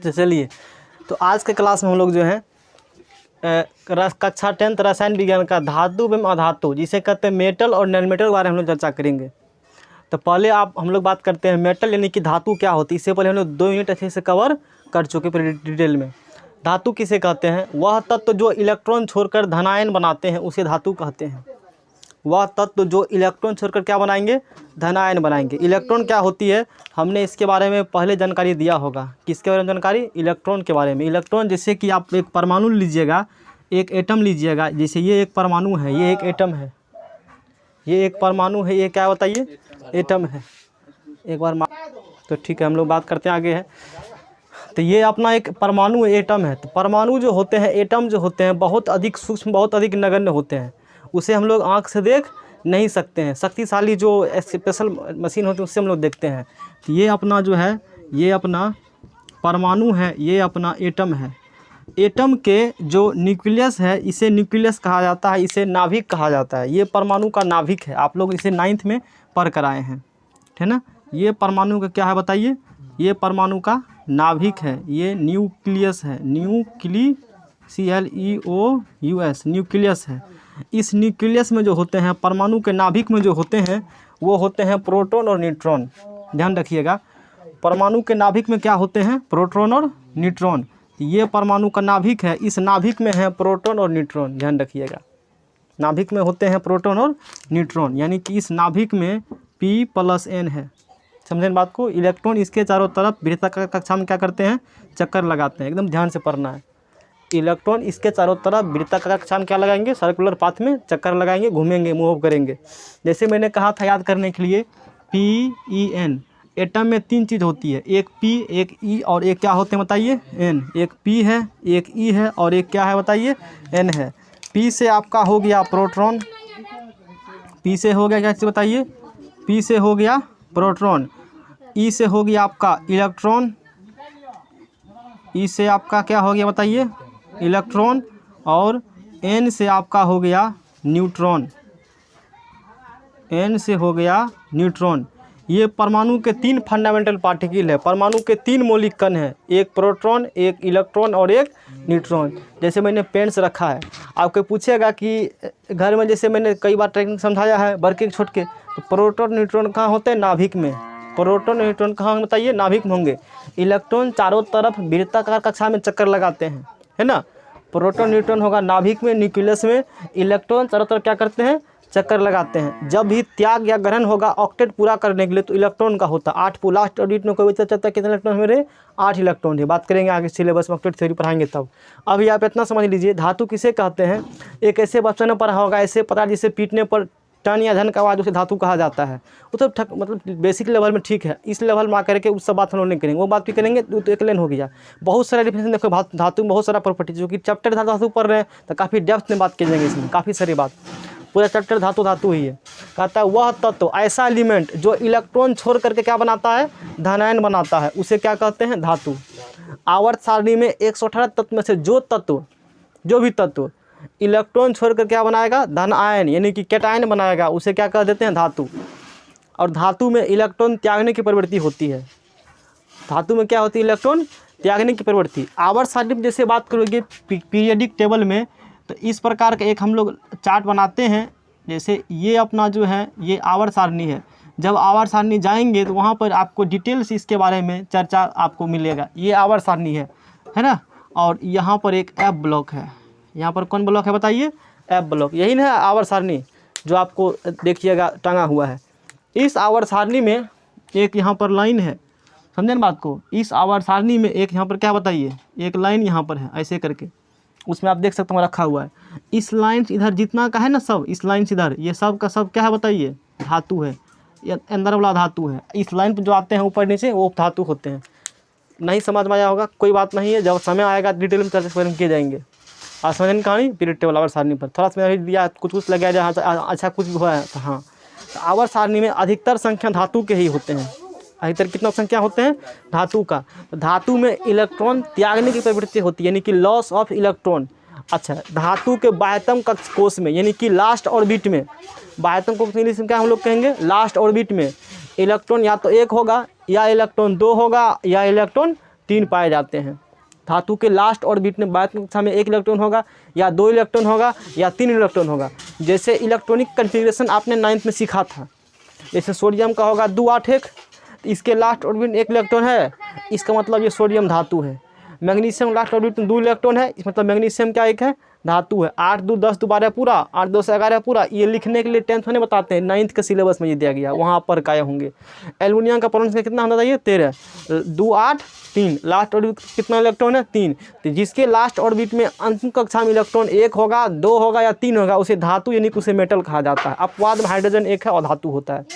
चलिए, तो आज के क्लास में हम लोग जो है कक्षा 10th रसायन विज्ञान का धातु एवं अधातु जिसे कहते हैं मेटल और नॉन मेटल के बारे में हम लोग चर्चा करेंगे। तो पहले हम लोग बात करते हैं मेटल यानी कि धातु क्या होती है। इससे पहले हम लोग 2 यूनिट अच्छे से कवर कर चुके पूरी डिटेल में। धातु किसे कहते हैं? वह तत्व जो इलेक्ट्रॉन छोड़कर धनायन बनाते हैं उसे धातु कहते हैं। वह तत्व जो इलेक्ट्रॉन छोड़कर क्या बनाएंगे? धनायन बनाएंगे। इलेक्ट्रॉन क्या होती है हमने इसके बारे में पहले जानकारी दिया होगा। किसके बारे में जानकारी? इलेक्ट्रॉन के बारे में। इलेक्ट्रॉन जैसे कि आप एक परमाणु लीजिएगा, एक एटम लीजिएगा, जैसे ये एक परमाणु है, ये एक एटम है, ये एक परमाणु है, ये क्या बताइए? एटम है। एक बार तो ठीक है, हम लोग बात करते हैं आगे है। तो ये अपना एक परमाणु एटम है। तो परमाणु जो होते हैं, एटम जो होते हैं, बहुत अधिक सूक्ष्म, बहुत अधिक नगण्य होते हैं। उसे हम लोग आँख से देख नहीं सकते हैं। शक्तिशाली जो स्पेशल मशीन होती है उससे हम लोग देखते हैं। तो ये अपना जो है, ये अपना परमाणु है, ये अपना एटम है। एटम के जो न्यूक्लियस है इसे न्यूक्लियस कहा जाता है, इसे नाभिक कहा जाता है। ये परमाणु का नाभिक है। आप लोग इसे 9th में पढ़ कर आए हैं, है ना। ये परमाणु का क्या है बताइए? ये परमाणु का नाभिक है, ये न्यूक्लियस है, CLEOUS न्यूक्लियस है। इस न्यूक्लियस में जो होते हैं, परमाणु के नाभिक में जो होते हैं वो होते हैं प्रोटॉन और न्यूट्रॉन। ध्यान रखिएगा, परमाणु के नाभिक में क्या होते हैं? प्रोटॉन और न्यूट्रॉन। ये परमाणु का नाभिक है, इस नाभिक में है प्रोटॉन और न्यूट्रॉन। ध्यान रखिएगा, नाभिक में होते हैं प्रोटॉन और न्यूट्रॉन, यानी कि इस नाभिक में P+N है। समझें बात को। इलेक्ट्रॉन इसके चारों तरफ वृत्ताकार कक्षा में क्या करते हैं? चक्कर लगाते हैं। एकदम ध्यान से पढ़ना है। इलेक्ट्रॉन इसके चारों तरफ वृत्ताकार कक्षा में क्या लगाएंगे? सर्कुलर पाथ में चक्कर लगाएंगे, घूमेंगे, मूव करेंगे। जैसे मैंने कहा था याद करने के लिए, PEN। एटम में 3 चीज़ होती है, एक P, एक E और एक क्या होते हैं बताइए? N। एक P है, एक E है और एक क्या है बताइए? N है। P से आपका हो गया प्रोटॉन, P से हो गया क्या चीज़ बताइए? P से हो गया प्रोटॉन, E से हो गया आपका इलेक्ट्रॉन, E से आपका क्या हो गया बताइए? इलेक्ट्रॉन, और N से आपका हो गया न्यूट्रॉन, N से हो गया न्यूट्रॉन। ये परमाणु के 3 फंडामेंटल पार्टिकल है। परमाणु के 3 मौलिक कण हैं, एक प्रोटॉन, एक इलेक्ट्रॉन और एक न्यूट्रॉन। जैसे मैंने पेन से रखा है, आपको पूछेगा कि घर में, जैसे मैंने कई बार ट्रेनिंग समझाया है बड़के छोट के, तो प्रोटॉन न्यूट्रॉन कहाँ होते हैं? नाभिक में। प्रोटॉन न्यूट्रॉन कहाँ बताइए? नाभिक में होंगे। इलेक्ट्रॉन चारों तरफ वृत्ताकार कक्षा में चक्कर लगाते हैं, है ना। प्रोटॉन न्यूट्रॉन होगा नाभिक में, न्यूक्लियस में। इलेक्ट्रॉन चारों तरफ क्या करते हैं? चक्कर लगाते हैं। जब भी त्याग या ग्रहण होगा ऑक्टेट पूरा करने के लिए, तो इलेक्ट्रॉन का होता है 8। लास्ट ऑडिट में कोई चर्चा है कितने इलेक्ट्रॉन मेरे? 8 इलेक्ट्रॉन है। बात करेंगे आगे सिलेबस में, ऑक्टेट थ्योरी पढ़ाएंगे तब। अभी आप इतना समझ लीजिए, धातु किसे कहते हैं। एक ऐसे बच्चों ने पढ़ा होगा, ऐसे पता जिसे पीटने पर टन या धन का आवाज़ उसे धातु कहा जाता है। वो तो मतलब बेसिक लेवल में ठीक है। इस लेवल में आकर के उस सब बात हम लोग नहीं करेंगे, वो बात भी करेंगे। तो एक लेन हो गया। बहुत सारे डिफिनेशन देखो, धातु में बहुत सारा प्रॉपर्टी, जो कि चैप्टर धातु पढ़ रहे हैं तो काफ़ी डेप्थ में बात की जाएंगे इसमें, काफ़ी सारी बात। पूरा चैप्टर धातु ही है। कहता है वह तत्व, ऐसा एलिमेंट जो इलेक्ट्रॉन छोड़ करके क्या बनाता है? धनायन बनाता है, उसे क्या कहते हैं? धातु। आवर्त सारणी में 118 तत्व में से जो भी तत्व इलेक्ट्रॉन छोड़कर क्या बनाएगा? धन आयन यानी कि कैटायन बनाएगा, उसे क्या कह देते हैं? धातु। और धातु में इलेक्ट्रॉन त्यागने की प्रवृत्ति होती है। धातु में क्या होती है? इलेक्ट्रॉन त्यागने की प्रवृत्ति। आवर्त सारणी में जैसे बात करोगे पीरियडिक टेबल में, तो इस प्रकार का एक हम लोग चार्ट बनाते हैं। जैसे ये अपना जो है, ये आवर्त सारणी है। जब आवर्त सारणी जाएंगे तो वहाँ पर आपको डिटेल्स इसके बारे में चर्चा आपको मिलेगा। ये आवर्त सारणी है ना। और यहाँ पर एक एफ ब्लॉक है। यहाँ पर कौन ब्लॉक है बताइए? F block. यही ना आवर्त सारणी जो आपको देखिएगा टंगा हुआ है। इस आवर्त सारणी में एक यहाँ पर लाइन है, समझे ना बात को। इस आवर्त सारणी में एक यहाँ पर क्या बताइए? एक लाइन यहाँ पर है, ऐसे करके उसमें आप देख सकते हैं रखा हुआ है। इस लाइन इधर जितना का है ना सब, इस लाइन से इधर, ये सब का सब क्या है बताइए? धातु है। ये अंदर वाला धातु है। इस लाइन पर जो आते हैं ऊपर नीचे वो धातु होते हैं। नहीं समझ में आया होगा, कोई बात नहीं है, जब समय आएगा डिटेल में चर्चा किए जाएंगे। आज समझने कहानी पीरियड टेबल आवर्त सारणी पर थोड़ा सा दिया, कुछ लगा जहाँ अच्छा कुछ भी हुआ है। तो हाँ, तो आवर्त सारणी में अधिकतर संख्या धातु के ही होते हैं। अधिकतर कितना संख्या होते हैं? धातु का। धातु में इलेक्ट्रॉन त्यागने की प्रवृत्ति होती है, यानी कि लॉस ऑफ इलेक्ट्रॉन। अच्छा, धातु के बाह्यतम कक्ष कोश में, यानी कि लास्ट ऑर्बिट में, बाह्यतम कोश इंग्लिश में क्या हम लोग कहेंगे? लास्ट ऑर्बिट में इलेक्ट्रॉन या तो 1 होगा, या इलेक्ट्रॉन 2 होगा, या इलेक्ट्रॉन 3 पाए जाते हैं। धातु के लास्ट ऑर्बिट में बाद की कक्षा में 1 इलेक्ट्रॉन होगा या 2 इलेक्ट्रॉन होगा या 3 इलेक्ट्रॉन होगा। जैसे इलेक्ट्रॉनिक कन्फिग्रेशन आपने 9th में सीखा था, जैसे सोडियम का होगा 2 8 1, इसके लास्ट ऑर्बिट में 1 इलेक्ट्रॉन है, इसका मतलब ये सोडियम धातु है। मैग्नीशियम लास्ट ऑर्बिट में 2 इलेक्ट्रॉन है, इस मतलब मैग्नीशियम क्या एक है, धातु है। 8 2 10 12 पूरा, 8 2 से 11 पूरा। ये लिखने के लिए 10th में बताते हैं, 9th के सिलेबस में ये दिया गया, वहाँ पर काय होंगे। एल्युमिनियम का परमाणु संख्या कितना होना चाहिए, 13, 2 8 3, लास्ट ऑर्बिट कितना इलेक्ट्रॉन है, 3। तो जिसके लास्ट ऑर्बिट में अंतिम कक्षा में इलेक्ट्रॉन 1 होगा, 2 होगा या 3 होगा, उसे धातु यानी कि उसे मेटल कहा जाता है। अपवाद में हाइड्रोजन 1 है और धातु होता है।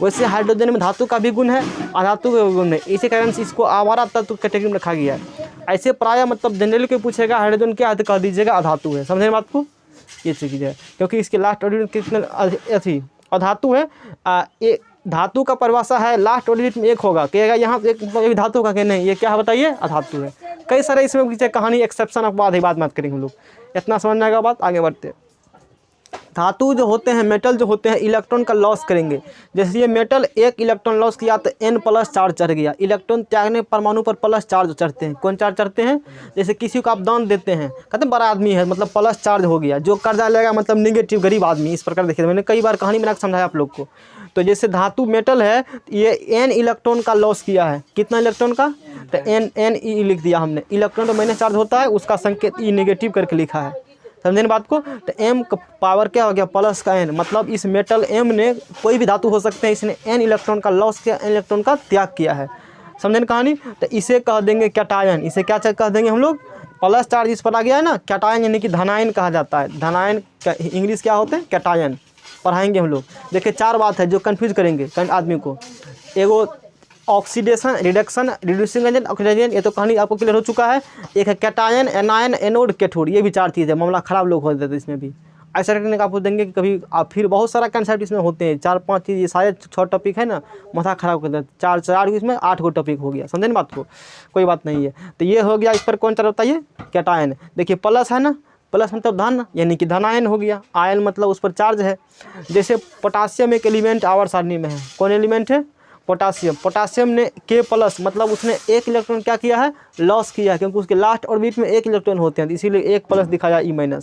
वैसे हाइड्रोजन में धातु का भी गुण है और धातु का भी गुण है, इसी कारण से इसको आवारा तत्व कैटेगरी में रखा गया है। ऐसे प्राय मतलब जनरल को पूछेगा हाइड्रोजन क्या है, कह दीजिएगा अधातु है। समझे बात को, ये चीज़ है, क्योंकि इसके लास्ट ऑर्बिट कितने अथी अधातु है। एक धातु का परिभाषा है लास्ट ऑर्बिट में 1 होगा, कहेगा यहाँ एक मतलब ये धातु का, क्या नहीं, ये क्या है बताइए, अधातु है। कई सारे इसमें कहानी एक्सेप्शन अपवाद है, बात करेंगे हम लोग, इतना समझने का बात, आगे बढ़ते। धातु जो होते हैं, मेटल जो होते हैं, इलेक्ट्रॉन का लॉस करेंगे। जैसे ये मेटल 1 इलेक्ट्रॉन लॉस किया तो N+ चार्ज चढ़ गया। इलेक्ट्रॉन त्यागने परमाणु पर प्लस चार्ज चढ़ते हैं। कौन चार्ज चढ़ते हैं, जैसे किसी को आप दान देते हैं, कहते हैं बड़ा आदमी है मतलब प्लस चार्ज हो गया, जो कर्जा लेगा मतलब निगेटिव गरीब आदमी, इस प्रकार देखिए मैंने कई बार कहानी बना के समझाया आप लोग को। तो जैसे धातु मेटल है, ये N इलेक्ट्रॉन का लॉस किया है, कितना इलेक्ट्रॉन का, तो Ne लिख दिया हमने। इलेक्ट्रॉन तो माइनस चार्ज होता है, उसका संकेत E नेगेटिव करके लिखा है। समझे ना बात को। तो M का पावर क्या हो गया, प्लस का N, मतलब इस मेटल M ने, कोई भी धातु हो सकते हैं, इसने N इलेक्ट्रॉन का लॉस किया, N इलेक्ट्रॉन का त्याग किया है। समझे ना कहानी। तो इसे कह देंगे कैटायन। इसे क्या कह देंगे हम लोग, प्लस चार्ज इस पर आ गया है ना, कैटायन यानी कि धनायन कहा जाता है। धनायन का इंग्लिश क्या होते हैं, कैटायन, पढ़ाएंगे हम लोग। देखिए 4 बात है जो कन्फ्यूज करेंगे आदमी को। एगो oxidation, reduction, reducing agent, oxidation, ये तो कहानी आपको क्लियर हो चुका है। एक है कैटायन, एनायन, एनोड, कैथोड, ये भी 4 चीज़ है। मामला ख़राब लोग हो जाते हैं इसमें भी। ऐसा करने का आपको देंगे कि कभी आप, फिर बहुत सारा कंसेप्ट इसमें होते हैं, 4-5 चीज़, ये सारे 6 टॉपिक है ना, माथा ख़राब कर देते हैं। 4 इसमें 8 गो टॉपिक हो गया। समझे ना बात को, कोई बात नहीं है। तो ये हो गया, इस पर कौन चार्ज बताइए, कैटायन। देखिए प्लस है ना, प्लस मतलब धन, यानी कि धनायन हो गया। आयन मतलब उस पर चार्ज है। जैसे पोटासियम एक एलिमेंट आवर्त सारणी में है, कौन एलिमेंट है, पोटासियम। पोटासियम ने K+ मतलब उसने 1 इलेक्ट्रॉन क्या किया है, लॉस किया है, क्योंकि उसके लास्ट ऑर्बिट में 1 इलेक्ट्रॉन होते हैं, तो इसीलिए 1+ दिखाया E-।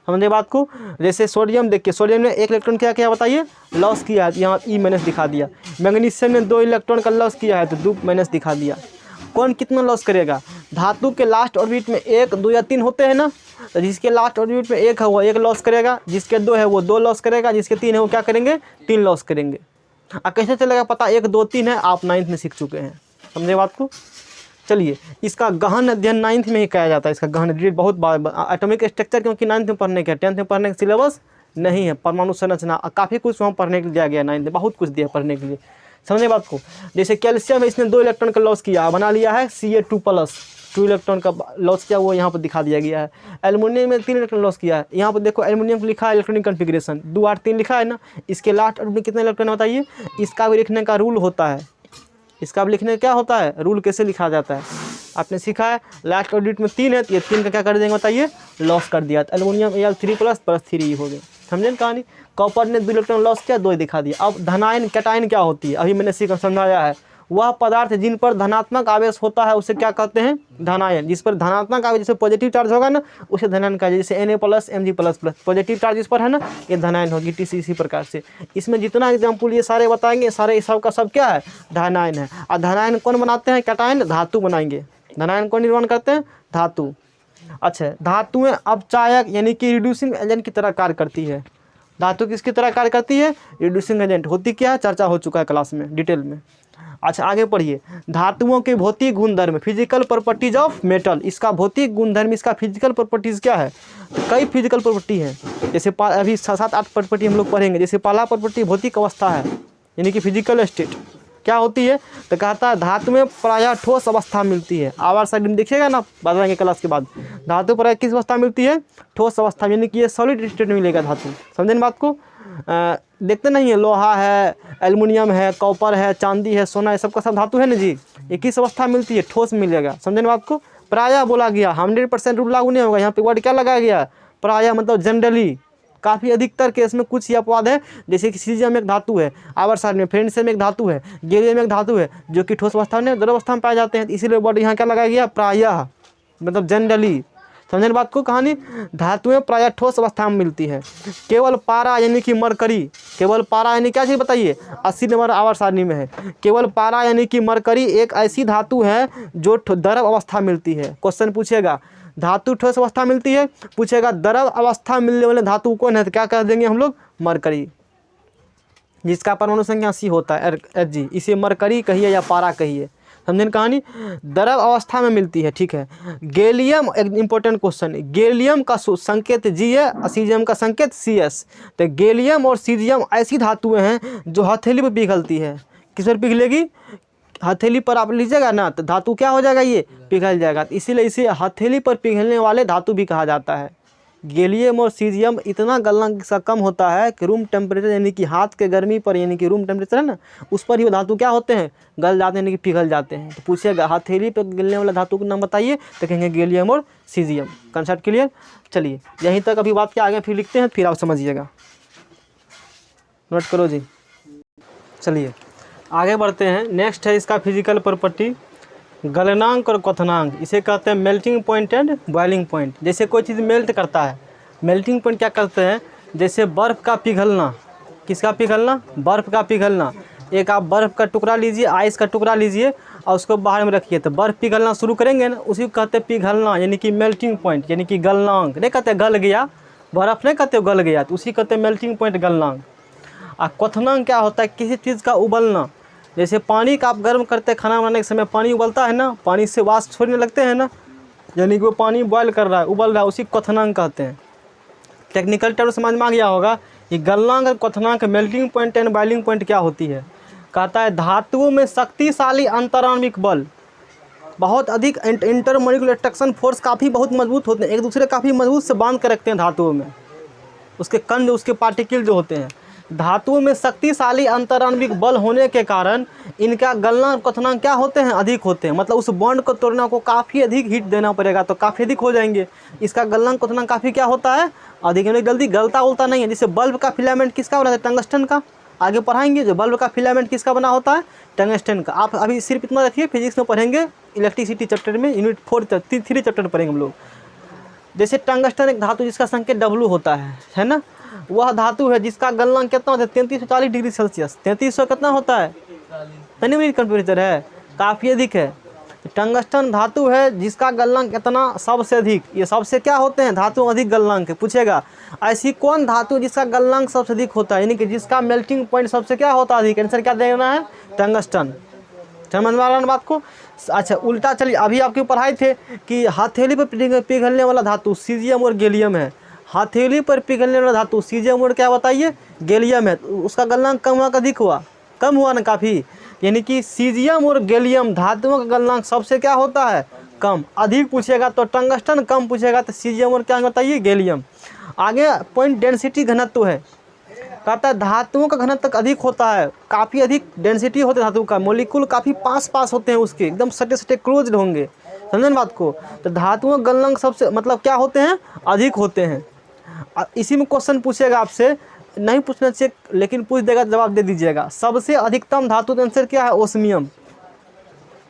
समझे बात को। जैसे सोडियम, देखिए सोडियम ने 1 इलेक्ट्रॉन क्या किया बताइए, लॉस किया है, यहाँ E- दिखा दिया। मैग्नीशियम ने 2 इलेक्ट्रॉन का लॉस किया है, तो 2- दिखा दिया। कौन कितना लॉस करेगा, धातु के लास्ट ऑर्बिट में 1 2 या 3 होते हैं ना, तो जिसके लास्ट ऑर्बिट में 1 है वो 1 लॉस करेगा, जिसके 2 है वो 2 लॉस करेगा, जिसके 3 है वो क्या करेंगे, 3 लॉस करेंगे। कैसे चलेगा पता, 1 2 3 है, आप 9th में सीख चुके हैं। समझे बात को। चलिए, इसका गहन अध्ययन 9th में ही किया जाता है। इसका गहन अध्ययन बहुत एटॉमिक स्ट्रक्चर, क्योंकि 9th में पढ़ने का, 10th में पढ़ने का सिलेबस नहीं है। परमाणु संरचना काफ़ी कुछ वहाँ पढ़ने के लिए दिया गया, 9th में बहुत कुछ दिया पढ़ने के लिए। समझे बात को। जैसे कैल्शियम है, इसने 2 इलेक्ट्रॉन का लॉस किया, बना लिया है Ca2+, 2 इलेक्ट्रॉन का लॉस किया, वो यहाँ पर दिखा दिया गया है। एल्युमिनियम में 3 इलेक्ट्रॉन लॉस किया है, यहाँ पर देखो एल्युमिनियम को लिखा है इलेक्ट्रॉनिक कन्फिग्रेशन 2 8 3 लिखा है ना। इसके लास्ट ऑर्बिट में कितने इलेक्ट्रॉन बताइए, इसका भी लिखने का रूल होता है। इसका भी लिखने क्या होता है, रूल कैसे लिखा जाता है, आपने सीखा है। लास्ट ऑर्बिट में 3 है, तो ये 3 का क्या कर देंगे बताइए, लॉस कर दिया। तो एल्युमिनियम Al3+ + 3 हो गए। समझे ना कहानी। कॉपर ने 2 इलेक्ट्रॉन लॉस किया, 2 दिखा दिया। अब धनायन कैटायन क्या होती है, अभी मैंने समझाया है। वह पदार्थ जिन पर धनात्मक आवेश होता है उसे क्या कहते हैं, धनायन। जिस पर धनात्मक आवेश, जैसे पॉजिटिव चार्ज होगा ना, उसे धनायन कहा जाए। जैसे Na+, Mg++, पॉजिटिव चार्ज इस पर है ना, ये धनायन होगी। इसी प्रकार से इसमें जितना एग्जाम्पल ये सारे बताएंगे, सारे सब का सब क्या है, धनायन है। और धनायन कौन बनाते हैं, कैटायन धातु बनाएंगे। धनायन कौन निर्माण करते हैं, धातु। अच्छा, धातुएं अपचायक यानी कि रिड्यूसिंग एजेंट की तरह कार्य करती है। धातु किसकी तरह कार्य करती है, रिड्यूसिंग एजेंट होती क्या है, चर्चा हो चुका है क्लास में डिटेल में। अच्छा आगे पढ़िए। धातुओं के भौतिक गुणधर्म, फिजिकल प्रॉपर्टीज ऑफ मेटल। इसका भौतिक गुणधर्म, इसका फिजिकल प्रॉपर्टीज क्या है, कई फिजिकल प्रॉपर्टी है। जैसे अभी 7-8 प्रॉपर्टी हम लोग पढ़ेंगे। जैसे पहला प्रॉपर्टी भौतिक अवस्था है, यानी कि फिजिकल स्टेट क्या होती है, तो कहता है धातु में प्रायः ठोस अवस्था मिलती है। आवर साइड में देखिएगा ना, बताएंगे क्लास के बाद। धातु प्रायः किस अवस्था मिलती है, ठोस अवस्था, यानी कि ये सॉलिड स्टेट में मिलेगा धातु। समझे ना बात को। देखते नहीं है, लोहा है, एल्युमिनियम है, कॉपर है, चांदी है, सोना है, सबका सब धातु है ना जी। ये किस अवस्था मिलती है, ठोस मिलेगा। समझे ना बात को। प्रायः बोला गया, 100% रूल लागू नहीं होगा। यहाँ पे वर्ड क्या लगाया गया, प्रायः मतलब जनरली, काफ़ी अधिकतर केस में कुछ ही अपवाद है, जैसे कि सीजियम एक धातु है, आवर्त सारणी में फ्रेंडशिप एक धातु है, गैलियम एक धातु है, जो कि ठोस अवस्था में द्रव अवस्था में पाए जाते हैं। इसीलिए वर्ड यहाँ क्या लगाया गया, प्रायः, मतलब जनरली। समझने बात को, कहानी धातुएं प्रायः ठोस अवस्था में मिलती है। केवल पारा यानी कि मरकरी, केवल पारा यानी क्या चीज़ बताइए, 80 नंबर आवर्त सारणी में है। केवल पारा यानी कि मरकरी एक ऐसी धातु है जो द्रव अवस्था मिलती है। क्वेश्चन पूछेगा धातु ठोस अवस्था मिलती है, पूछेगा द्रव अवस्था मिलने वाले धातु कौन है, तो क्या कह देंगे हम लोग, मरकरी, जिसका परमाणु संख्या 80 होता है Hg, इसे मरकरी कहिए या पारा कहिए। समझे कहानी, द्रव अवस्था में मिलती है। ठीक है, गैलियम एक इंपॉर्टेंट क्वेश्चन, गैलियम का संकेत G है, सीजियम का संकेत CS। तो गैलियम और सीजियम ऐसी धातुएं हैं जो हथेली पर पिघलती है। किस पर पिघलेगी, हथेली पर आप लीजिएगा ना तो धातु क्या हो जाएगा, ये पिघल जाएगा, इसीलिए इसे हथेली पर पिघलने वाले धातु भी कहा जाता है। गैलियम और सीजियम इतना गलनांक इसका कम होता है कि रूम टेम्परेचर यानी कि हाथ के गर्मी पर, यानी कि रूम टेम्परेचर है ना, उस पर ही वो धातु क्या होते हैं, गल जाते हैं, यानी कि पिघल जाते हैं। तो पूछेगा हथेली पर गिरने वाला धातु का नाम बताइए, तो कहेंगे गैलियम और सीजियम। Concept clear. चलिए यहीं तक अभी बात के आगे फिर लिखते हैं, फिर आप समझिएगा, नोट करो जी। चलिए आगे बढ़ते हैं। नेक्स्ट है इसका फिजिकल प्रॉपर्टी, गलनांक और क्वथनांक। इसे कहते हैं melting point and boiling point. जैसे कोई चीज़ मेल्ट करता है, मेल्टिंग पॉइंट क्या करते हैं, जैसे बर्फ़ का पिघलना, किसका पिघलना, बर्फ़ का पिघलना। एक आप बर्फ़ का टुकड़ा लीजिए, आइस का टुकड़ा लीजिए और उसको बाहर में रखिए, तो बर्फ़ पिघलना शुरू करेंगे ना, उसी को कहते हैं पिघलना, यानी कि मेल्टिंग पॉइंट, यानी कि गलनांक। नहीं कहते गल गया, बर्फ़ नहीं कहते गल गया, तो उसी कहते हैं मेल्टिंग पॉइंट, गलनांक। और क्वथनांक क्या होता है, किसी चीज़ का उबलना। जैसे पानी का आप गर्म करते हैं, खाना बनाने के समय पानी उबलता है ना, पानी से वाष्प छोड़ने लगते हैं ना, यानी कि वो पानी बॉयल कर रहा है, उबल रहा है, उसी क्वथनांक कहते हैं। टेक्निकल टर्म समझ में आ गया होगा कि गलनांक और क्वथनांक, melting point and boiling point क्या होती है। कहता है धातुओं में शक्तिशाली अंतराण्विक बल, बहुत अधिक इंटरमोलिकुलर अट्रैक्शन फोर्स काफ़ी बहुत मजबूत होते हैं, एक दूसरे काफ़ी मजबूत से बांध कर रखते हैं धातुओं में, उसके कण उसके पार्टिकल जो होते हैं। धातुओं में शक्तिशाली अंतराण्विक बल होने के कारण इनका गलनांक क्वथनांक क्या होते हैं, अधिक होते हैं। मतलब उस बॉन्ड को तोड़ना को काफ़ी अधिक हीट देना पड़ेगा, तो काफ़ी अधिक हो जाएंगे। इसका गलनांक क्वथनांक काफ़ी क्या होता है, अधिक, यानी जल्दी गलता उलता नहीं है। जैसे बल्ब का फिलामेंट किसका बना है, टंगस्टन का। आगे पढ़ाएंगे जो बल्ब का फिलामेंट किसका बना होता है, टंगस्टन का। आप अभी सिर्फ इतना रखिए, फिजिक्स में पढ़ेंगे इलेक्ट्रिसिटी चैप्टर में, यूनिट 3 चैप्टर पढ़ेंगे हम लोग। जैसे टंगस्टन एक धातु जिसका संकेत W होता है ना, वह धातु है जिसका गलनांक कितना होता है, 3340 डिग्री सेल्सियस। 3300 कितना होता है, टेम्परेचर है, काफ़ी अधिक है। टंगस्टन धातु है जिसका गलनांक कितना, सबसे अधिक। ये सबसे क्या होते हैं, धातु अधिक गलनांक है। पूछेगा ऐसी कौन धातु जिसका गलनांक सबसे अधिक होता है, यानी कि जिसका मेल्टिंग पॉइंट सबसे क्या होता है, अधिक। आंसर क्या देना है, टंगस्टन। समझ में आ रहा है बात को। अच्छा उल्टा चलिए, अभी आपकी पढ़ाई थे कि हथेली पर पिघलने वाला धातु सीजियम और गैलियम है। हथेली पर पिघलने वाला धातु सीजियम और क्या बताइए, गैलियम है। उसका गलनांक कम हुआ, अधिक हुआ, कम हुआ ना काफ़ी। यानी कि सीजियम और गैलियम धातुओं का गलनांक सबसे क्या होता है, कम। अधिक पूछेगा तो टंगस्टन, कम पूछेगा तो सीजियम और क्या बताइए, गैलियम। आगे पॉइंट डेंसिटी घनत्व है। कहता है धातुओं का घनत्व अधिक होता है, काफ़ी अधिक डेंसिटी होती है धातु का, मोलिक्यूल काफ़ी पास होते हैं उसके, एकदम सटे क्लोज होंगे। समझे ना बात को। तो धातुओं का गलनांक सबसे मतलब क्या होते हैं, अधिक होते हैं। इसी में क्वेश्चन पूछेगा आपसे, नहीं पूछना चाहिए लेकिन पूछ देगा, जवाब दे दीजिएगा। सबसे अधिकतम धातु, आंसर क्या है, ओस्मियम।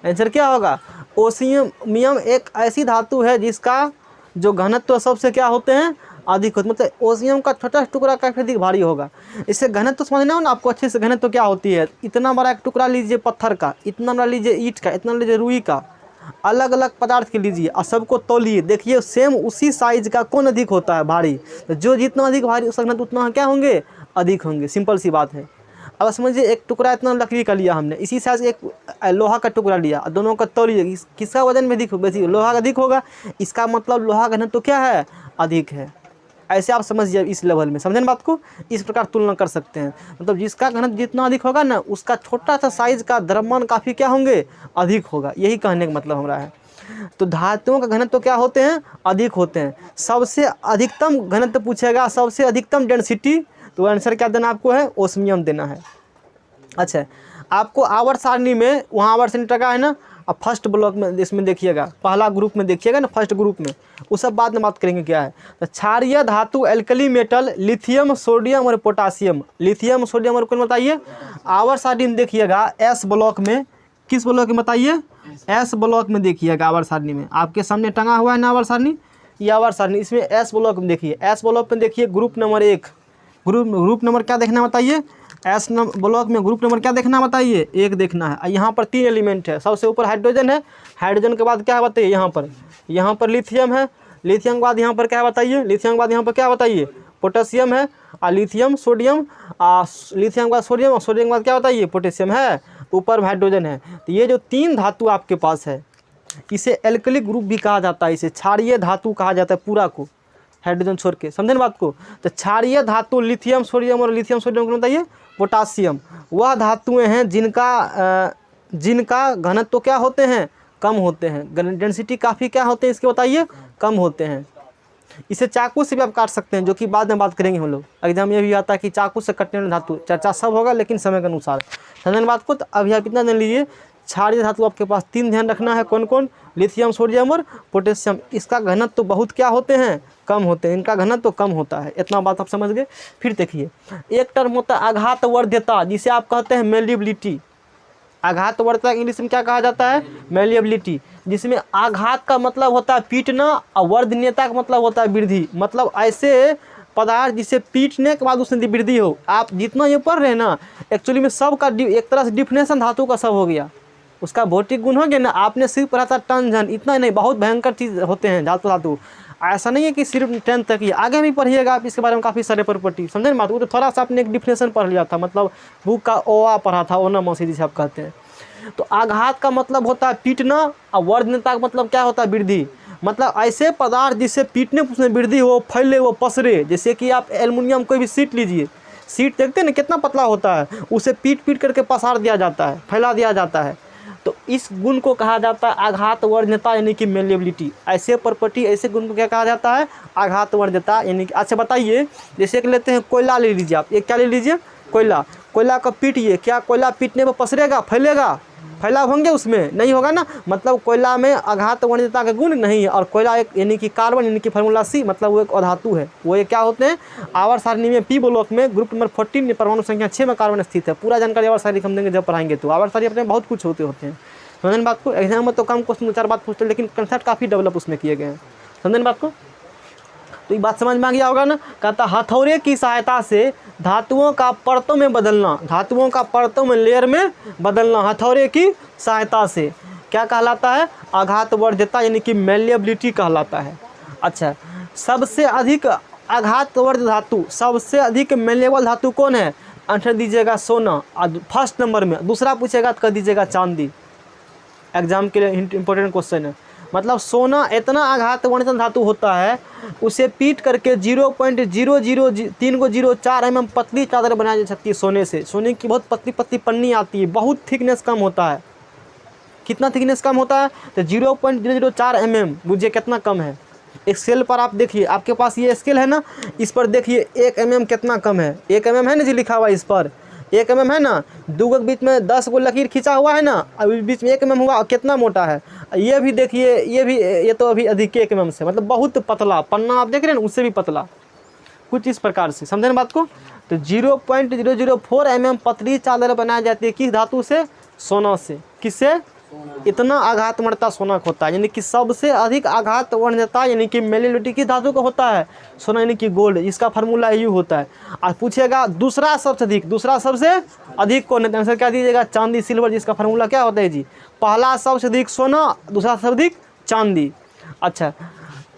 आंसर क्या होगा, ओस्मियम एक ऐसी धातु है जिसका जो घनत्व सबसे क्या होते हैं, अधिक होते। मतलब ओस्मियम का छोटा टुकड़ा काफ़ी अधिक भारी होगा। इससे घनत्व समझना हो ना आपको अच्छे से, घनत्व क्या होती है। इतना बड़ा एक टुकड़ा लीजिए पत्थर का, इतना बड़ा लीजिए ईंट का, इतना लीजिए रुई का, अलग अलग पदार्थ के लीजिए और सबको तौलिए, देखिए सेम उसी साइज का कौन अधिक होता है, भारी। तो जो जितना अधिक भारी उसका घनत्व उतना क्या होंगे, अधिक होंगे। सिंपल सी बात है। अब समझिए एक टुकड़ा इतना लकड़ी का लिया हमने, इसी साइज एक लोहा का टुकड़ा लिया, दोनों का तौलिए, किसका वजन में अधिक, बेसी लोहा का अधिक होगा। इसका मतलब लोहा का घनत्व तो क्या है, अधिक है। ऐसे आप समझिए इस लेवल में, समझें बात को। इस प्रकार तुलना कर सकते हैं। मतलब जिसका घनत्व जितना अधिक होगा ना, उसका छोटा सा साइज का द्रव्यमान काफ़ी क्या होंगे, अधिक होगा। यही कहने का मतलब हमारा है। तो धातुओं का घनत्व क्या होते हैं, अधिक होते हैं। सबसे अधिकतम घनत्व पूछेगा, सबसे अधिकतम डेंसिटी, तो आंसर क्या देना आपको है, ओस्मियम देना है। अच्छा आपको आवर्त सारणी में, वहाँ आवर्त सारणी टका है ना, अब फर्स्ट ब्लॉक में इसमें देखिएगा, पहला ग्रुप में देखिएगा ना, फर्स्ट ग्रुप में, वो सब बाद में बात करेंगे क्या है। तो क्षारीय धातु एल्कली मेटल लिथियम सोडियम और पोटासियम, लिथियम सोडियम और कौन बताइए, आवर्त सारणी में देखिएगा एस ब्लॉक में, किस ब्लॉक में बताइए, एस ब्लॉक में देखिएगा आवर्त सारणी में, आपके सामने टंगा हुआ है ना आवर्त सारणी, ये आवर्त सारणी, इसमें एस ब्लॉक में देखिए, एस ब्लॉक में देखिए ग्रुप नंबर 1, ग्रुप नंबर क्या देखना बताइए, एस ब्लॉक में ग्रुप नंबर क्या देखना बताइए, 1 देखना है। यहाँ पर 3 एलिमेंट है, सबसे ऊपर हाइड्रोजन है, हाइड्रोजन के बाद क्या है बताइए, यहाँ पर लिथियम है, लिथियम के बाद यहाँ पर क्या है बताइए, लिथियम के बाद यहाँ पर क्या बताइए, पोटेशियम है, और लिथियम सोडियम, लिथियम के बाद सोडियम, और सोडियम के बाद क्या बताइए, पोटेशियम है, ऊपर हाइड्रोजन है। तो ये जो 3 धातु आपके पास है, इसे एल्कलिक ग्रुप भी कहा जाता है, इसे क्षारीय धातु कहा जाता है पूरा को, हाइड्रोजन छोड़ के, समझे ना बात को। तो क्षारीय धातु लिथियम सोडियम और लिथियम सोडियम को बताइए पोटासियम, वह धातुएं हैं जिनका घनत्व तो क्या होते हैं, कम होते हैं, डेंसिटी काफ़ी क्या होते हैं इसके बताइए, कम होते हैं। इसे चाकू से भी आप काट सकते हैं, जो कि बाद में बात करेंगे हम लोग, एग्जाम में भी आता है कि चाकू से कटने वाले धातु, चर्चा सब होगा लेकिन समय के अनुसार, समझने बात को। तो अभी आप इतना जान लीजिए, क्षारीय धातु आपके पास 3 ध्यान रखना है, कौन कौन, लिथियम सोडियम और पोटेशियम, इसका घनत्व तो बहुत क्या होते हैं, कम होते हैं, इनका घनत्व तो कम होता है, इतना बात आप समझ गए। फिर देखिए एक टर्म होता है आघातवर्ध्यता, जिसे आप कहते हैं मेलिएबिलिटी, आघातवर्ध्यता इंग्लिश में क्या कहा जाता है, मेलिएबिलिटी, जिसमें आघात का मतलब होता है पीटना और वर्धनीयता का मतलब होता है वृद्धि, मतलब ऐसे पदार्थ जिसे पीटने के बाद उसमें वृद्धि हो। आप जितना ये पढ़ रहे हैं ना, एक्चुअली में सब का एक तरह से डिफिनेशन धातु का सब हो गया, उसका भौतिक गुण हो गया ना। आपने सिर्फ पढ़ा था टन जन, इतना नहीं, बहुत भयंकर चीज़ होते हैं धातु, ऐसा नहीं है कि सिर्फ 10th तक ही, आगे भी पढ़िएगा आप इसके बारे में काफ़ी सारे प्रॉपर्टी, समझे ना बात। वो तो थोड़ा सा आपने एक डिफिनेशन पढ़ लिया था, मतलब बुक का ओआ पढ़ा था, ओना मौसी जिसे आप कहते हैं। तो आघात का मतलब होता है पीटना, और वर्धनीयता का मतलब क्या होता है, वृद्धि, मतलब ऐसे पदार्थ जिससे पीटने उसमें वृद्धि हो, फैले, वो पसरे। जैसे कि आप एल्युमिनियम कोई भी सीट लीजिए, सीट देखते हैं ना कितना पतला होता है, उसे पीट करके पसार दिया जाता है, फैला दिया जाता है। तो इस गुण को कहा जाता है आघातवर्ध्यता, यानी कि मेलिएबिलिटी। ऐसे प्रॉपर्टी, ऐसे गुण को क्या कहा जाता है, आघातवर्ध्यता, यानी कि। अच्छा बताइए, जैसे कि लेते हैं कोयला ले लीजिए आप, एक क्या ले लीजिए, कोयला का पीटिए, क्या कोयला पीटने पर पसरेगा, फैलेगा, फैलाव होंगे उसमें, नहीं होगा ना, मतलब कोयला में आघातवर्ध्यता का गुण नहीं है। और कोयला एक यानी कि कार्बन, यानी कि फार्मूला C, मतलब वो एक अधातु है। वो ये क्या होते हैं, आवर्त सारणी में P ब्लॉक में ग्रुप नंबर 14 परमाणु संख्या 6 में कार्बन स्थित है। पूरा जानकारी आवर्त सारणी हम देंगे जब पढ़ाएंगे, तो आवर्त सारणी अपने बहुत कुछ होते हैं, समझने बात को। एग्जाम में तो कम क्वेश्चन 4 बात पूछते हैं, लेकिन कंसेप्ट काफ़ी डेवलप उसमें किए गए हैं, समझने बात को। तो ये बात समझ में आ गया होगा ना। कहता हथौड़े की सहायता से धातुओं का परतों में बदलना, धातुओं का परतों में लेयर में बदलना, हथौड़े की सहायता से क्या कहलाता है, आघातवर्ध्यता, यानी कि मेलिएबिलिटी कहलाता है। अच्छा, सबसे अधिक आघातवर्ध धातु, सबसे अधिक मेलिएबल धातु कौन है, आंसर दीजिएगा सोना, फर्स्ट नंबर में। दूसरा पूछेगा तो कह दीजिएगा चांदी, एग्जाम के लिए इंपॉर्टेंट क्वेश्चन है। मतलब सोना इतना आघातवर्ध धातु होता है, उसे पीट करके 0.00304 mm पतली चादर बनाई जा सकती है सोने से। सोने की बहुत पतली पतली पन्नी आती है, बहुत थिकनेस कम होता है। कितना थिकनेस कम होता है, तो 0.004 mm, बुझिए कितना कम है। एक स्केल पर आप देखिए, आपके पास ये स्केल है ना, इस पर देखिए 1 mm कितना कम है, 1 mm है ना जी लिखा हुआ, इस पर 1 mm है ना, 2 के बीच में 10 गो लकीर खींचा हुआ है ना, अभी बीच में 1 mm हुआ, कितना मोटा है। ये भी देखिए, ये तो अभी अधिक 1 mm से, मतलब बहुत पतला पन्ना आप देख रहे हैं ना, उससे भी पतला, कुछ इस प्रकार से, समझे ना बात को। तो 0.004 mm पतली चादर बनाई जाती है किस धातु से, सोना से। किससे, इतना आघातवर्धता सोना का होता है, यानी कि सबसे अधिक आघातवर्धता, यानी कि मेलिएबिलिटी की धातु का होता है सोना, यानी कि गोल्ड। इसका फार्मूला यू होता है। और पूछेगा दूसरा सबसे अधिक कौन है, आंसर क्या दीजिएगा, चांदी, सिल्वर, जिसका फार्मूला क्या होता है जी, पहला सबसे अधिक सोना, दूसरा सबसे अधिक चांदी। अच्छा,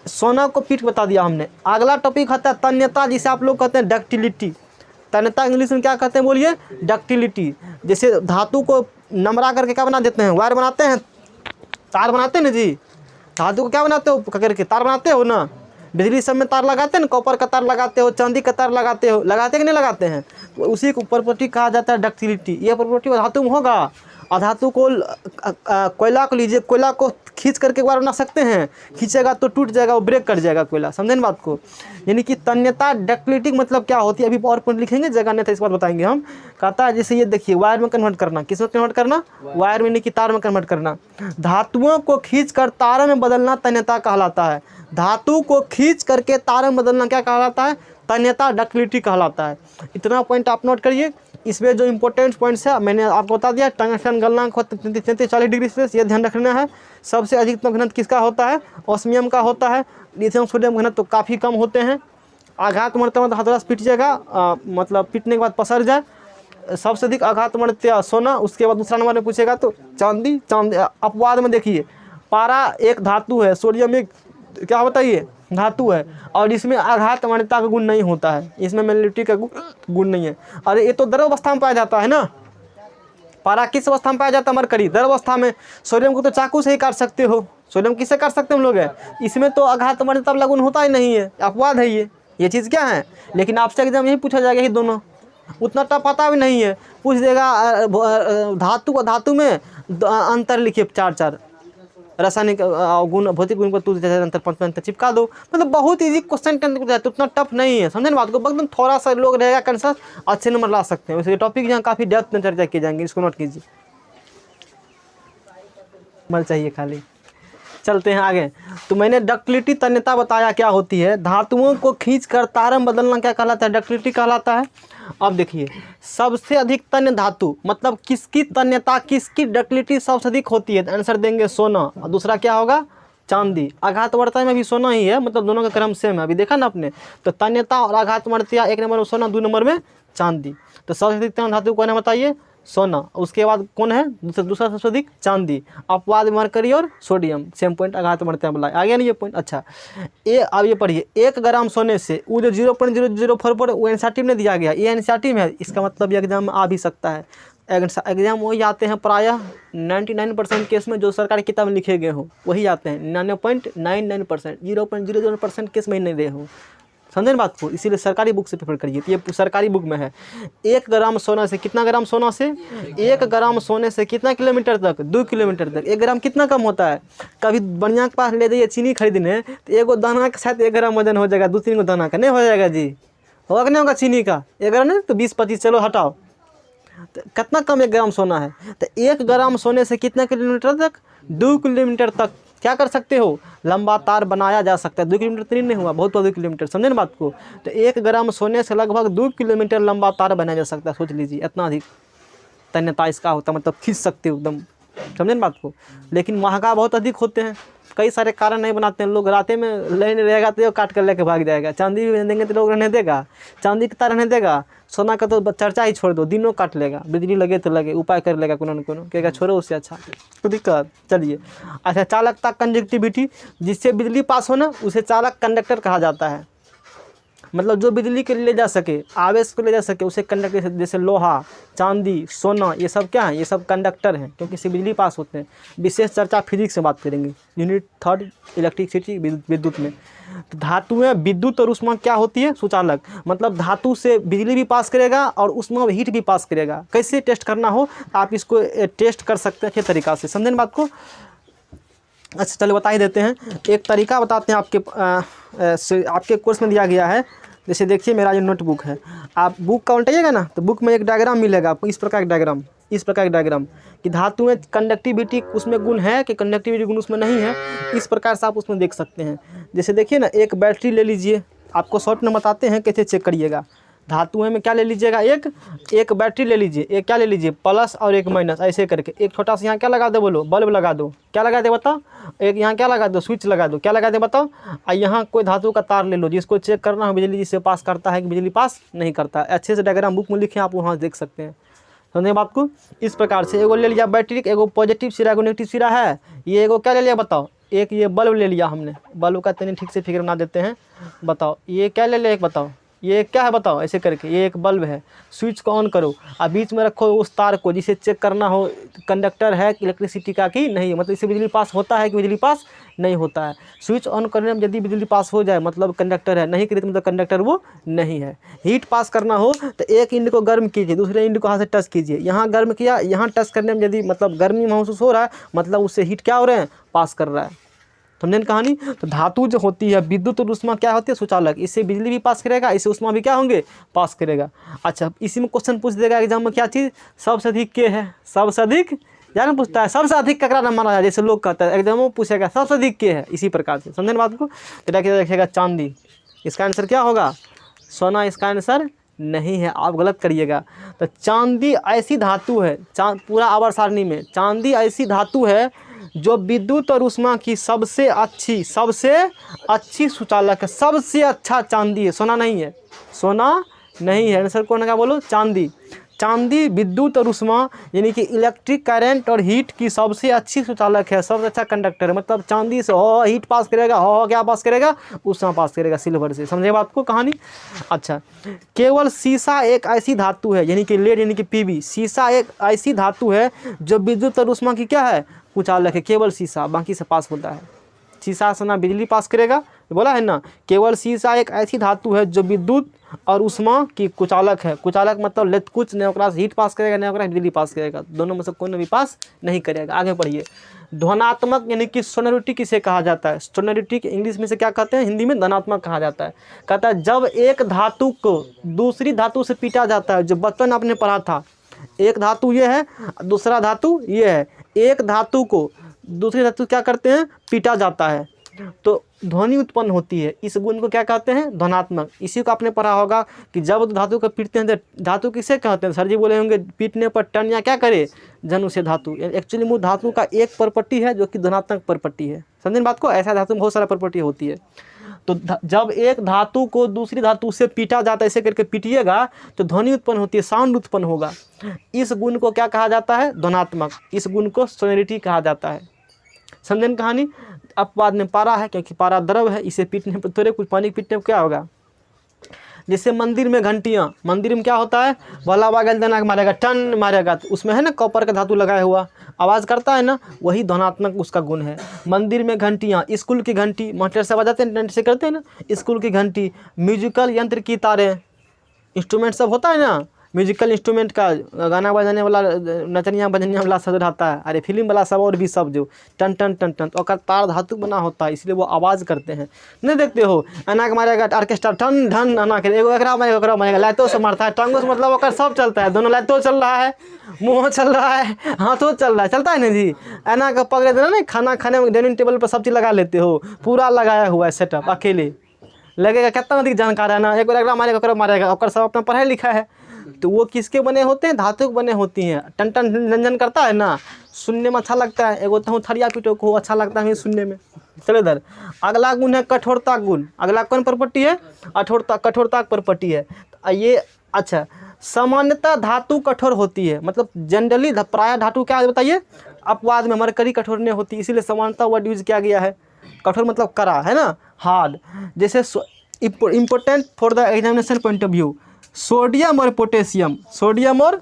सोना को पीट बता दिया हमने। अगला टॉपिक आता है तन्यता, जिसे आप लोग कहते हैं डक्टिलिटी। तन्यता इंग्लिश में क्या कहते हैं बोलिए, डक्टिलिटी। जैसे धातु को नमरा करके क्या बना देते हैं, वायर बनाते हैं, तार बनाते हैं ना जी, धातु को क्या बनाते हो, करके तार बनाते हो ना, बिजली सब में तार लगाते हैं ना, कॉपर का तार लगाते हो, चांदी का तार लगाते हो, लगाते कि नहीं लगाते हैं, तो उसी को प्रॉपर्टी कहा जाता है डक्टिलिटी। ये प्रॉपर्टी धातु में होगा, अधातु को कोयला को लीजिए, कोयला को खींच करके एक बार बना सकते हैं, खींचेगा तो टूट जाएगा, वो ब्रेक कर जाएगा कोयला। समझे ना बात को। यानी कि तन्यता डक्टिलिटी मतलब क्या होती है, अभी और पॉइंट लिखेंगे, जगह नहीं था इस बार बताएंगे हम। कहता है जैसे ये देखिए, वायर में कन्वर्ट करना, किस में कन्वर्ट करना, वायर में, यानी कि तार में कन्वर्ट करना। धातुओं को खींच कर तार में बदलना तन्यता कहलाता है। धातु को खींच करके तार में बदलना क्या कहलाता है, तन्यता डक्टिलिटी कहलाता है। इतना पॉइंट आप नोट करिए। इसमें जो इंपॉर्टेंट पॉइंट्स है मैंने आपको बता दिया। टंगस्टन गलनांक 33-40 डिग्री सेल्सियस, ये ध्यान रखना है। सबसे अधिकतम घनत्व किसका होता है, ऑस्मियम का होता है। लिथियम सोडियम घनत्व तो काफ़ी कम होते हैं। आघात मर्त्य हथौड़ा से पिट जाएगा, मतलब पिटने के बाद पसर जाए। सबसे अधिक आघात मर्त्य सोना, उसके बाद दूसरा नंबर में पूछेगा तो चांदी। अपवाद में देखिए, पारा एक धातु है, सोडियम एक क्या होता है, ये धातु है, और इसमें आघात मर्त्यता का गुण नहीं होता है, इसमें मेलिटी का गुण नहीं है। अरे ये तो द्रव अवस्था में पाया जाता है ना। पारा किस अवस्था में पाया जाता है, मरकरी द्रव अवस्था में। सोडियम को तो चाकू से ही काट सकते हो, सोडियम किससे काट सकते हैं हम लोग है, इसमें तो आघात मर्त्यता का गुण होता ही नहीं है, अपवाद है ये चीज़ क्या है। लेकिन आपसे एकदम यही पूछा जाएगा, ये दोनों उतना टफ पता भी नहीं है, पूछ देगा धातु और धातु में अंतर लिखिए 4 रासायनिक गुण, भौतिक गुण को तू अंतर 5 अंतर चिपका दो। मतलब बहुत इजी क्वेश्चन तो उतना टफ नहीं है, समझे ना बात को। एकदम थोड़ा सा लोग रहेगा कंसर्स, अच्छे नंबर ला सकते हैं। वैसे ये टॉपिक यहाँ काफ़ी डेप्थ में चर्चा की जाएंगे, इसको नोट कीजिए। मल चाहिए खाली। चलते हैं आगे। तो मैंने डक्टिलिटी तन्यता बताया क्या होती है। धातुओं को खींच कर तार में बदलना क्या कहलाता है, डक्टिलिटी कहलाता है। अब देखिए, सबसे अधिक तन्य धातु मतलब किसकी तन्यता, किसकी डक्टिलिटी सबसे अधिक होती है, आंसर देंगे सोना। और दूसरा क्या होगा, चांदी। आघात मर्त्य में भी सोना ही है, मतलब दोनों का क्रम सेम है, अभी देखा ना आपने। तो तन्यता और आघात मर्त्य 1 नंबर में सोना, 2 नंबर में चांदी। तो सबसे अधिक तन्य धातु कौन है बताइए, सोना। उसके बाद कौन है दूसरा सबसे अधिक, चांदी। अपवाद मरकरी और सोडियम, सेम पॉइंट आघात मर्त्य में आ गया नहीं ये पॉइंट। अच्छा अब ये पढ़िए, 1 ग्राम सोने से, वो जो 0.004 पर वो एनसीईआरटी में दिया गया, ये एनसीईआरटी में है। इसका मतलब एग्जाम में आ भी सकता है। एग्जाम वही आते हैं प्रायः 99% केस में जो सरकारी किताब में लिखे गए हो वही आते हैं। 99.99%, 0.00% केस में ही नहीं दे हो, समझे ना बात को। इसीलिए सरकारी बुक से प्रेफर करिए। तो ये सरकारी बुक में है। 1 ग्राम सोना से, कितना ग्राम सोना से, 1 ग्राम सोने से कितना किलोमीटर तक, 2 किलोमीटर तक। 1 ग्राम कितना कम होता है। कभी बढ़िया के पास ले जाइए चीनी खरीदने, तो 1 दाना के साथ 1 ग्राम वजन हो जाएगा, 2-3 दाना का नहीं हो जाएगा जी, होगा कि नहीं होगा चीनी का। 1 ग्राम नहीं तो 20-25, चलो हटाओ, तो कितना कम 1 ग्राम सोना है। तो 1 ग्राम सोने से कितना किलोमीटर तक, 2 किलोमीटर तक क्या कर सकते हो, लंबा तार बनाया जा सकता है। 2 किलोमीटर तो नहीं हुआ, बहुत 2 किलोमीटर, समझे ना बात को। तो 1 ग्राम सोने से लगभग 2 किलोमीटर लंबा तार बनाया जा सकता है। सोच लीजिए इतना अधिक तन्यता इसका होता है, मतलब खींच सकते हो एकदम, समझे ना बात को। लेकिन महंगा बहुत अधिक होते हैं, कई सारे कारण नहीं बनाते हैं लोग। रातें में लाइन रहेगा तो काट कर लेके भाग जाएगा। चांदी भी देंगे तो लोग रहने देगा, चांदी की तार रहने देगा। सोना का तो चर्चा ही छोड़ दो, दिनों काट लेगा, बिजली लगे तो लगे, उपाय कर लेगा कोनो न कोनो, कहेगा छोड़ो उससे अच्छा, तो दिक्कत। चलिए अच्छा, चालकता कंडक्टिविटी, जिससे बिजली पास होना उसे चालक कंडक्टर कहा जाता है। मतलब जो बिजली के ले जा सके, आवेश को ले जा सके, उसे कंडक्टर। जैसे लोहा, चांदी, सोना, ये सब क्या है, ये सब कंडक्टर हैं, क्योंकि इससे बिजली पास होते हैं। विशेष चर्चा फिजिक्स से बात करेंगे, यूनिट 3 इलेक्ट्रिसिटी, विद्युत में। तो धातुएं विद्युत और ऊष्मा क्या होती है, सुचालक। मतलब धातु से बिजली भी पास करेगा और ऊष्मा हीट भी पास करेगा। कैसे टेस्ट करना हो आप इसको टेस्ट कर सकते हैं अच्छे तरीक़ा से, समझे ना बात को। अच्छा चलो बता ही देते हैं, एक तरीका बताते हैं आपके कोर्स में दिया गया है। जैसे देखिए मेरा जो नोटबुक है, आप बुक का उल्टाइएगा ना तो बुक में एक डायग्राम मिलेगा आपको, इस प्रकार का डायग्राम, कि धातुएं कंडक्टिविटी उसमें गुण है कि कंडक्टिविटी गुण उसमें नहीं है। इस प्रकार से आप उसमें देख सकते हैं। जैसे देखिए ना, एक बैटरी ले लीजिए, आपको शॉर्ट में बताते हैं कैसे चेक करिएगा। धातुएं में क्या ले लीजिएगा, एक बैटरी ले लीजिए, एक क्या ले लीजिए प्लस और एक माइनस, ऐसे करके एक छोटा सा यहाँ क्या लगा दो, बोलो बल्ब लगा दो। क्या लगा दे बताओ, एक यहाँ क्या लगा दो, स्विच लगा दो। क्या लगा दे बताओ। और यहाँ कोई धातु का तार ले लो, जिसको चेक करना हो बिजली जिससे पास करता है कि बिजली पास नहीं करता है। अच्छे से डायग्राम बुक में लिखे, आप वहाँ देख सकते हैं, समझे बात को। इस प्रकार से एगो ले लिया बैटरी, एगो पॉजिटिव सिरा, एगो नेगेटिव सिरा है। ये एगो क्या ले लिया बताओ, एक ये बल्ब ले लिया हमने। बल्ब का तनी ठीक से फिगर बना देते हैं, बताओ ये क्या ले लिया, एक बताओ ये क्या है बताओ, ऐसे करके ये एक बल्ब है, स्विच को ऑन करो, अब बीच में रखो उस तार को जिसे चेक करना हो कंडक्टर है इलेक्ट्रिसिटी का कि नहीं, मतलब इससे बिजली पास होता है कि बिजली पास नहीं होता है। स्विच ऑन करने में यदि बिजली पास हो जाए मतलब कंडक्टर है, नहीं करी तो मतलब कंडक्टर वो नहीं है। हीट पास करना हो तो एक इंड को गर्म कीजिए, दूसरे इंड को हाथ से टच कीजिए, यहाँ गर्म किया, यहाँ टच करने में यदि मतलब गर्मी महसूस हो रहा है मतलब उससे हीट क्या हो रहे हैं, पास कर रहा है। समझे कहानी। तो धातु जो होती है विद्युत और उष्मा क्या होती है, सुचालक, इससे बिजली भी पास करेगा, इससे उष्मा भी क्या होंगे, पास करेगा। अच्छा इसी में क्वेश्चन पूछ देगा एग्जाम में, क्या चीज़ सबसे अधिक के है, सबसे अधिक यार पूछता है सबसे अधिक ककरा नंबर माना जाए, जैसे लोग कहते हैं एग्जाम में पूछेगा सबसे अधिक के है, इसी प्रकार से समझे बात को। तो रखेगा चांदी, इसका आंसर क्या होगा, सोना इसका आंसर नहीं है, आप गलत करिएगा। तो चांदी ऐसी धातु है, पूरा आवर्त सारणी में चांदी ऐसी धातु है जो विद्युत और उष्मा की सबसे अच्छी सुचालक है, सबसे अच्छा चांदी है, सोना नहीं है, सोना नहीं है। आंसर कौन है, बोलो चांदी। चांदी विद्युत और उष्मा यानी कि इलेक्ट्रिक करंट और हीट की सबसे अच्छी सुचालक है, सबसे अच्छा कंडक्टर है। मतलब चांदी से हो हीट पास करेगा, हो क्या पास करेगा, उष्मा पास करेगा सिल्वर से। समझे बात को कहानी। अच्छा केवल शीशा एक ऐसी धातु है यानी कि लेड यानी कि पीबी, शीशा एक ऐसी धातु है जो विद्युत और उष्मा की क्या है, कुचालक है। केवल शीशा, बाकी से पास होता है। शीशा से ना बिजली पास करेगा, बोला है ना, केवल शीशा एक ऐसी धातु है जो विद्युत और उष्मा की कुचालक है। कुचालक मतलब लेत कुछ न ओकरा से हीट पास करेगा, न ओकरा बिजली पास करेगा, दोनों में से कोई भी पास नहीं करेगा। आगे पढ़िए। धनात्मक यानी कि सोनोरिटी किसे कहा जाता है, सोनोरिटी के इंग्लिश में से क्या कहते हैं, हिंदी में धनात्मक कहा जाता है। कहता है जब एक धातु को दूसरी धातु से पीटा जाता है, जो बचपन आपने पढ़ा था, एक धातु ये है, दूसरा धातु ये है, एक धातु को दूसरी धातु क्या करते हैं, पीटा जाता है तो ध्वनि उत्पन्न होती है। इस गुण को क्या कहते हैं, धनात्मक। इसी को आपने पढ़ा होगा कि जब धातु को पीटते हैं तो धातु किसे कहते हैं, सर जी बोले होंगे पीटने पर टन या क्या करे, जन से धातु। एक्चुअली वो धातु का एक प्रॉपर्टी है जो कि धनात्मक प्रॉपर्टी है। समझें बात को, ऐसा धातु में बहुत सारा प्रॉपर्टी होती है। तो जब एक धातु को दूसरी धातु से पीटा जाता है, ऐसे करके पीटिएगा तो ध्वनि उत्पन्न होती है, साउंड उत्पन्न होगा। इस गुण को क्या कहा जाता है, धनात्मक। इस गुण को सोनोरिटी कहा जाता है। समझें कहानी। अपवाद में पारा है क्योंकि पारा द्रव है, इसे पीटने पर थोड़े कुछ पानी पीटने पर क्या होगा। जैसे मंदिर में घंटियाँ, मंदिर में क्या होता है, भला बागल देना मारेगा, टन मारेगा, तो उसमें है ना कॉपर का धातु लगाया हुआ, आवाज़ करता है ना, वही ध्वनात्मक उसका गुण है। मंदिर में घंटियाँ, स्कूल की घंटी मास्टर से बजाते हैं, डंडे से करते हैं ना, स्कूल की घंटी, म्यूजिकल यंत्र की तारें, इंस्ट्रूमेंट सब होता है ना, म्यूजिकल इंस्ट्रूमेंट का गाना बजाने वाला, नचनिया बजनिया वाला सब रहता है, अरे फिल्म वाला सब और भी सब जो टन टन टन टन, तो तार धातु बना होता है, इसलिए वो आवाज़ करते हैं। नहीं देखते हो अना के मारेगा ऑर्केस्ट्रा ठन ढन अना के, एगो एकरा मारेगा, लाइटों से मारता है, टंगों से मतलब ओकर सब चलता है, दोनों लाइटों चल रहा है, मुँह चल रहा है, हाथों चल रहा है, चलता है ना जी। अना का पकड़े देना नहीं, खाना खाने में डाइनिंग टेबल पर सब चीज़ लगा लेते हो, पूरा लगाया हुआ है सेटअप, अकेले लगेगा कितना अधिक जानकार है ना, एक बार मारेगा मारेगा, और सब अपना पढ़ाई लिखा है। तो वो किसके बने होते हैं, धातु के बने होती हैं। टन टन झंझन करता है ना, सुनने में अच्छा लगता है, एगो तो थरिया पीटो को अच्छा लगता है सुनने में। चलो इधर अगला गुण है कठोरता गुण। अगला कौन प्रॉपर्टी है, कठोरता प्रॉपर्टी है। ये अच्छा सामान्यतः धातु कठोर होती है, मतलब जनरली प्राय धातु क्या है बताइए, अपवाद में मरकरी कठोर नहीं होती, इसीलिए समानता वर्ड यूज किया गया है। कठोर मतलब कड़ा है ना, हार्ड। जैसे important for the examination point of view, sodium और पोटेशियम, सोडियम और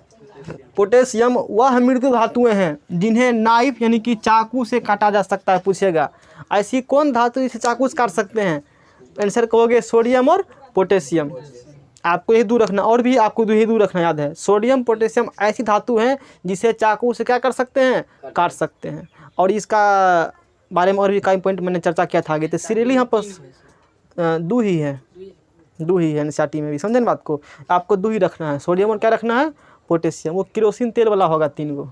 पोटेशियम वह मृदु धातुएं हैं जिन्हें नाइफ यानी कि चाकू से काटा जा सकता है। पूछेगा ऐसी कौन धातु जिसे चाकू से काट सकते हैं, आंसर कहोगे सोडियम और पोटेशियम। आपको यही दूर रखना, और भी आपको यही दूर रखना याद है, सोडियम पोटेशियम ऐसी धातु हैं जिसे चाकू से क्या कर सकते हैं, काट सकते हैं। और इसका बारे में और भी कई पॉइंट मैंने चर्चा किया था आगे। तो सीरियली यहाँ पर दो ही है एनसीईआरटी में भी, समझे ना बात को। आपको दो ही रखना है, सोडियम और क्या रखना है, पोटेशियम। वो केरोसिन तेल वाला होगा 3 गो,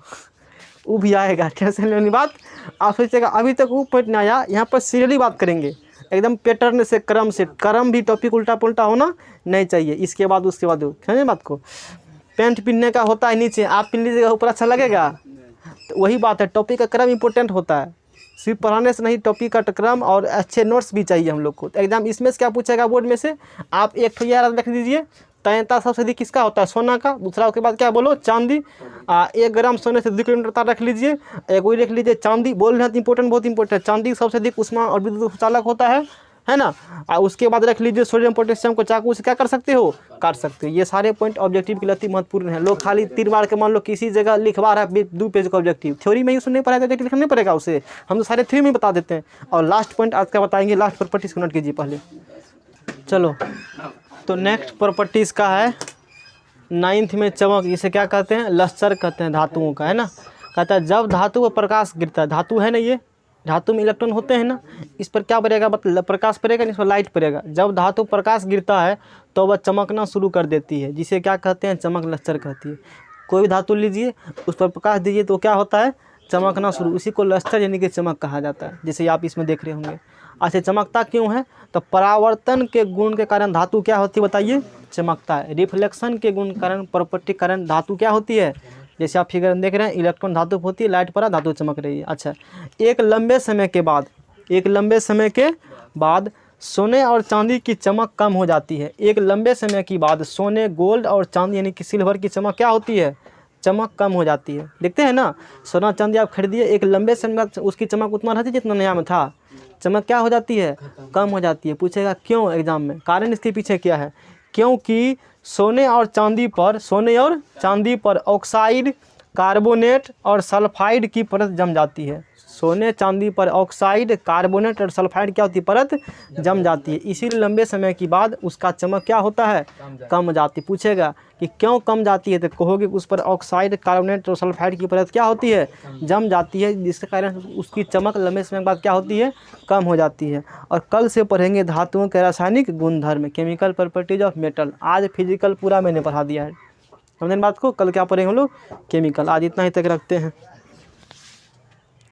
वो भी आएगा, टेंशन लेने बात। आप सोचिएगा अभी तक वो पॉइंट नहीं आया, यहाँ पर सीरियली बात करेंगे एकदम पैटर्न से, क्रम से। क्रम भी टॉपिक उल्टा पुल्टा होना नहीं चाहिए, इसके बाद उसके बाद, समझे बात को। पैंट पहनने का होता है नीचे, आप पहन लीजिएगा ऊपर अच्छा लगेगा, तो वही बात है, टॉपिक का क्रम इंपॉर्टेंट होता है, सिर्फ पढ़ाने से नहीं, टॉपिक का क्रम और अच्छे नोट्स भी चाहिए हम लोग को। तो एग्जाम इसमें से क्या पूछेगा बोर्ड में से, आप एक तो याद रख दीजिए, तयता सबसे अधिक किसका होता है, सोना का। दूसरा उसके बाद क्या बोलो, चांदी। 1 ग्राम सोने से 2 किलोमीटर तार रख लीजिए, एक वही रख लीजिए चांदी। बोल रहे हैं इंपॉर्टेंट, बहुत इंपॉर्टेंट। चांदी सबसे अधिक उष्मा और विद्युत चालक होता है, है ना। और उसके बाद रख लीजिए सोडियम पोटेशियम को चाकू से क्या कर सकते हो, काट सकते हो। ये सारे पॉइंट ऑब्जेक्टिव के लिए अति महत्वपूर्ण है। लोग खाली 3 बार के मान लो किसी जगह लिखवा रहा है 2 पेज का ऑब्जेक्टिव, थ्योरी में ही उसने नहीं पढ़ाया तो लिखना नहीं पड़ेगा उसे, हम तो सारे थ्योरी में बता देते हैं। और लास्ट पॉइंट आज का बताएंगे, लास्ट प्रॉपर्टीज को नोट कीजिए पहले। चलो तो नेक्स्ट प्रॉपर्टीज़ का है 9th में चमक, इसे क्या कहते हैं, लस्टर कहते हैं धातुओं का, है ना। कहता है जब धातु पर प्रकाश गिरता है, धातु है ना ये, धातु में इलेक्ट्रॉन होते हैं ना, इस पर क्या पड़ेगा, मतलब प्रकाश पड़ेगा, इस पर लाइट पड़ेगा। जब धातु प्रकाश गिरता है तो वह चमकना शुरू कर देती है, जिसे क्या कहते हैं, चमक लस्टर कहती है। कोई भी धातु लीजिए, उस पर प्रकाश दीजिए तो क्या होता है, चमकना शुरू, उसी को लस्टर यानी कि चमक कहा जाता है, जैसे आप इसमें देख रहे होंगे। अच्छा, चमकता क्यों है, तो परावर्तन के गुण के कारण धातु क्या होती है, बताइए, चमकता है। रिफ्लेक्शन के गुण कारण, प्रॉपर्टी कारण धातु क्या होती है, जैसे आप फिगर में देख रहे हैं, इलेक्ट्रॉन धातु होती है, लाइट पर धातु चमक रही है। अच्छा, एक लंबे समय के बाद सोने और चांदी की चमक कम हो जाती है। एक लंबे समय के बाद सोने, गोल्ड और चांदी यानी कि सिल्वर की चमक क्या होती है, चमक कम हो जाती है। देखते हैं ना, सोना चांदी आप खरीदिए, एक लंबे समय बाद उसकी चमक उतना रहती है जितना नया में था, चमक क्या हो जाती है, कम हो जाती है। पूछेगा क्यों एग्जाम में, कारण इसके पीछे क्या है, क्योंकि सोने और चांदी पर ऑक्साइड, कार्बोनेट और सल्फाइड की परत जम जाती है। सोने चांदी पर ऑक्साइड, कार्बोनेट और सल्फाइड क्या होती है, परत जम जाती है, इसीलिए लंबे समय के बाद उसका चमक क्या होता है, कम जाती है। पूछेगा कि क्यों कम जाती है, तो कहोगे उस पर ऑक्साइड, कार्बोनेट और सल्फाइड की परत क्या होती है, जम जाती है, जिसके कारण उसकी चमक लंबे समय के बाद क्या होती है, कम हो जाती है। और कल से पढ़ेंगे धातुओं के रासायनिक गुणधर्म, केमिकल प्रॉपर्टीज ऑफ मेटल। आज फिजिकल पूरा मैंने पढ़ा दिया है, समझे बात को। कल क्या पढ़ेंगे हम लोग, केमिकल। आज इतना ही तक रखते हैं।